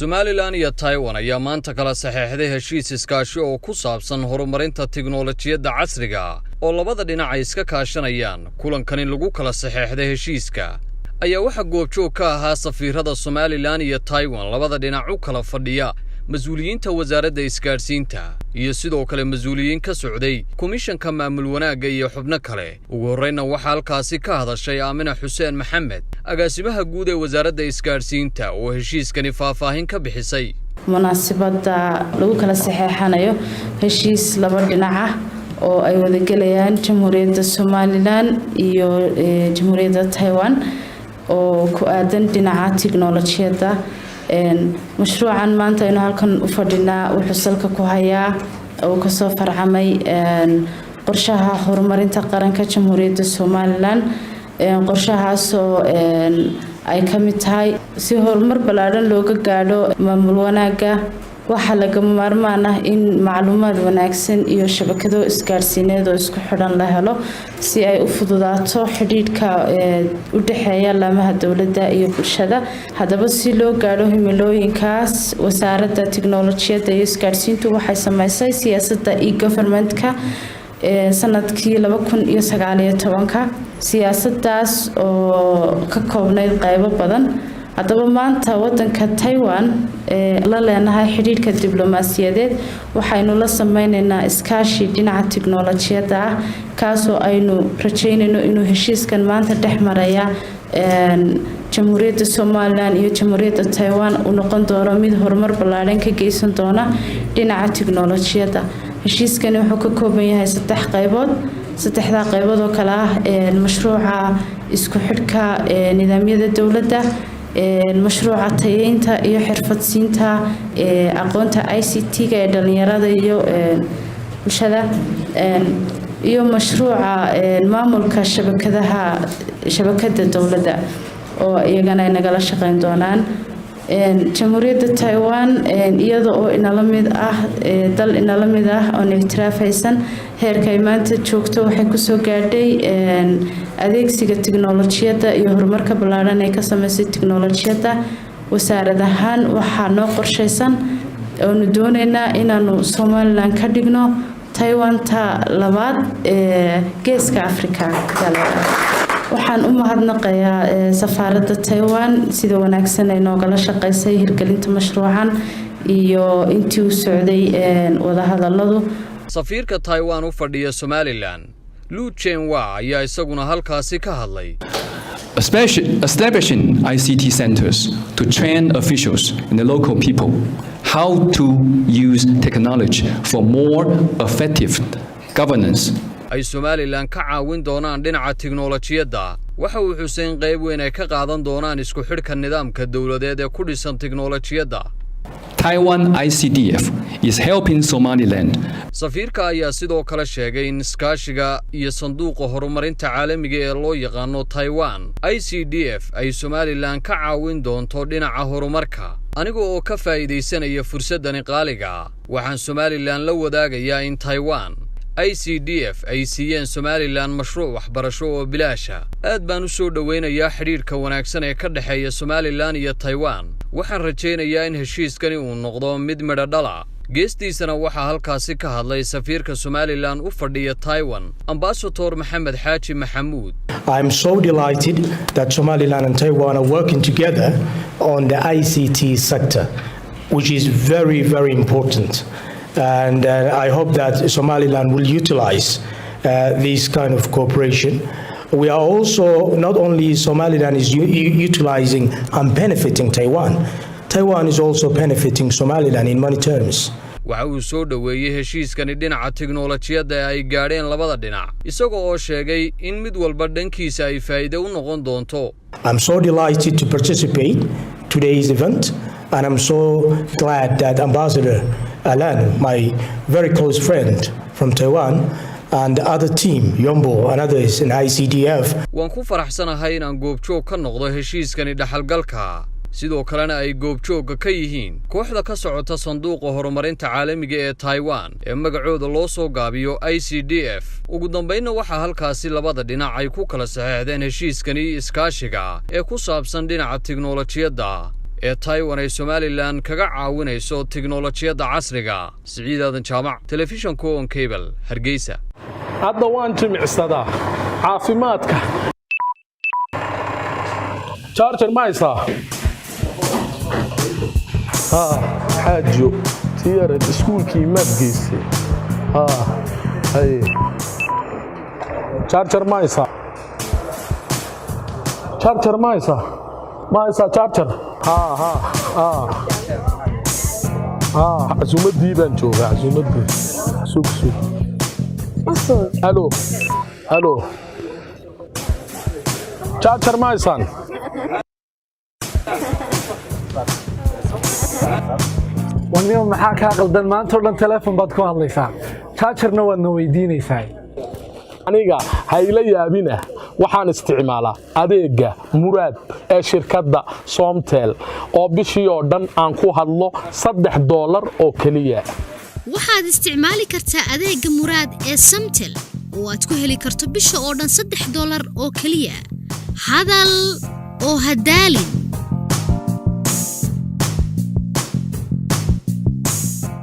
Somaliland iyo Taiwan ayaa maanta kala saxeexday heshiis iskaashi oo ku saabsan horumarinta tiknoolajiyadda casriga ah oo labada dhinac ay iska kaashanayaan. Kulankan lagu kala saxeexday heshiiska ayaa waxa goobjoog ka ahaa safiirada Somaliland iyo Taiwan labada dhinac u kala fadhiya mas'uuliyiinta wasaaradda isgaarsiinta iyo sidoo kale mas'uuliyiin ka socday komishanka maamul wanaagga iyo xubno kale. Ugu horreynna waxa halkaasi ka hadashay Aamina Xuseen Maxamed, agaasimaha guud ee wasaaradda isgaarsiinta oo heshiiskani faahfaahin ka bixisay. munaasabada lagu kala saxeexanayo heshiis laba dhinac ah oo ay wada galayaan Jamhuuriyadda Somaliland iyo Jamhuuriyadda Taiwan oo ku aadan dhinaca tiknoolajiyadda. mashruucan maanta aynu halkan u fadhinaa wuxuu salka ku hayaa oo ka soo farcamay qorshaha horumarinta qaranka Jamhuuriyadda Somaliland. qorshahaas oo ay ka mid tahay si horumar ballaaran looga gaadho maamul wanaagga. waxa laga maarmaan ah in macluumaad wanaagsan iyo shabakado isgaarsiineed oo isku xidhan la helo si ay u fududaato xidhiidhka u dhaxeeya laamaha dawladda iyo bulshada. haddaba si loo gaadho himilooyinkaas, wasaaradda tiknoolajiyadda iyo isgaarsiintu waxay samaysay siyaasadda e-government-ka sanadkii 2019. siyaasadaas oo ka koobnayd qaybo badan. haddaba maanta wadanka Taiwan la leenahay xiriirka diblomaasiyadeed waxaynu la sameynaynaa iskaashi dhinaca tiknoolajiyadda ah kaas oo aynu rajaynayno inuu heshiiskan maanta dhexmaraya Jamhuuriyadda Somaliland iyo Jamhuuriyadda Taiwan uu noqon doono mid horumar ballaaran ka geysan doona dhinaca tiknoolajiyadda. heshiiskani wuxuu ka kooban yahay 3 qaybood. 3 qaybood oo kala ah mashruuca isku xidhka nidaamyada dawladda, mashruuca tayeynta iyo xirfadsiinta aqoonta ICT-ga ee dhalinyarada iyo bulshada, iyo mashruuca maamulka shabakadda dawladda oo iyagana ay nagala shaqeyn doonaan. Jamhuuriyadda Taiwan iyada oo inala mid ah dal inala mid ah oo ictiraafaysan heerka ay maanta joogto waxay ku soo gaadhay adeegsiga tiknoolajiyadda iyo horumarka ballaaran ee ka sameysay tiknoolajiyadda. wasaarad ahaan waxaa noo qorshaysan oo nu doonaynaa inaanu Somaliland ka dhigno Taiwan-ta labaad ee geeska Afrika. waxaan u mahadnaqayaa safaaradda Taiwan sida wanaagsan ay noogala shaqeysay hirgelinta mashruucan iyo intii uu socday wada hadalladu. safiirka Taiwan u fadhiya Somaliland Lu Chenhua ayaa isaguna halkaasi ka hadlay. Establishing ICT centers to train officials and the local people how to use technology for more effective governance. ay Somaliland ka caawin doonaan dhinaca tiknoolajiyadda. waxa uu xuseen qayb weyn ay ka qaadan doonaan isku xidhka nidaamka dawladeed ee ku dhisan tiknoolajiyadda. Taiwan ICDF is helping Somaliland. safiirka ayaa sidoo kale sheegay in iskaashiga iyo sanduuqa horumarinta caalamiga ee loo yaqaano Taiwan ICDF ay Somaliland ka caawin doonto dhinaca horumarka. aniga oo ka faa'iideysanaya fursaddan qaaliga waxaan Somaliland la wadaagayaa in Taiwan ICDF ay siiyeen Somaliland mashruuc waxbarasho oo bilaasha. aad baan u soo dhaweynayaa xiriirka wanaagsan ee ka dhaxeeya Somaliland iyo Taiwan. waxaan rajaynayaa in heshiiskani uu noqdo mid midho dhala. geestiisana waxaa halkaasi ka hadlay safiirka Somaliland u fadhiya Taiwan, Ambassador Maxamed Xaaji Maxamuud. I'm so delighted that Somaliland and Taiwan are working together on the ICT sector, which is very, very important. And I hope that Somaliland will utilize this kind of cooperation. We are also, not only Somaliland is utilizing and benefiting Taiwan, Taiwan is also benefiting Somaliland in money terms. waxa uu soo dhaweeyay heshiiskani dhinaca tiknoolajiyadda ay gaadheen labada dhinac, isagoo oo sheegay in mid walba dhankiisa ay faa'iido u noqon doonto. I'm so delighted to participate today's event, and I'm so glad that Ambassador Alan, my very close friend from Taiwan, and the other team, Yombo and others in ICDF. waan ku faraxsanahay inaan goobjoog ka noqdo heshiiskani dhaxalgalka. sidoo kalena ay goobjoogga ka yihiin kooxda ka socota sanduuqa horumarinta caalamiga ee Taiwan ee magacooda loo soo gaabiyo ICDF. ugu dambeynna waxaa halkaasi labada dhinac ay ku kala saxeexdeen heshiiskani iskaashiga ee ku saabsan dhinaca tiknoolajiyadda ee Taiwan ay Somaliland kaga caawinayso tiknoolajiyadda casriga ah. Siciid Aadan Jaamac, Telefishanka on Cable, Hargeysa. hadda waan jimicsadaa caafimaadka charger ma haysaa xaajo tiyarad iskuulkii maad geystay hay charger ma haysaa charger ma haysaa charger casuumaddii baan joogaa casuumaddii sug halo charger ma haysaan wanniyo maxaa kaa qaldan maanta oo dhan telefoon baad ku hadlaysaa chargerna waadna weydiinaysaa aniga hayla yaabina waxaan isticmaalaa adeega muraad ee shirkadda Somtel oo bishii oo dhan aan ku hadlo $3 oo kaliya waxaad isticmaali kartaa adeega muraad ee Somtel oo aad ku heli karto bisha oo dhan $3 oo kaliya hadal oo hadaalin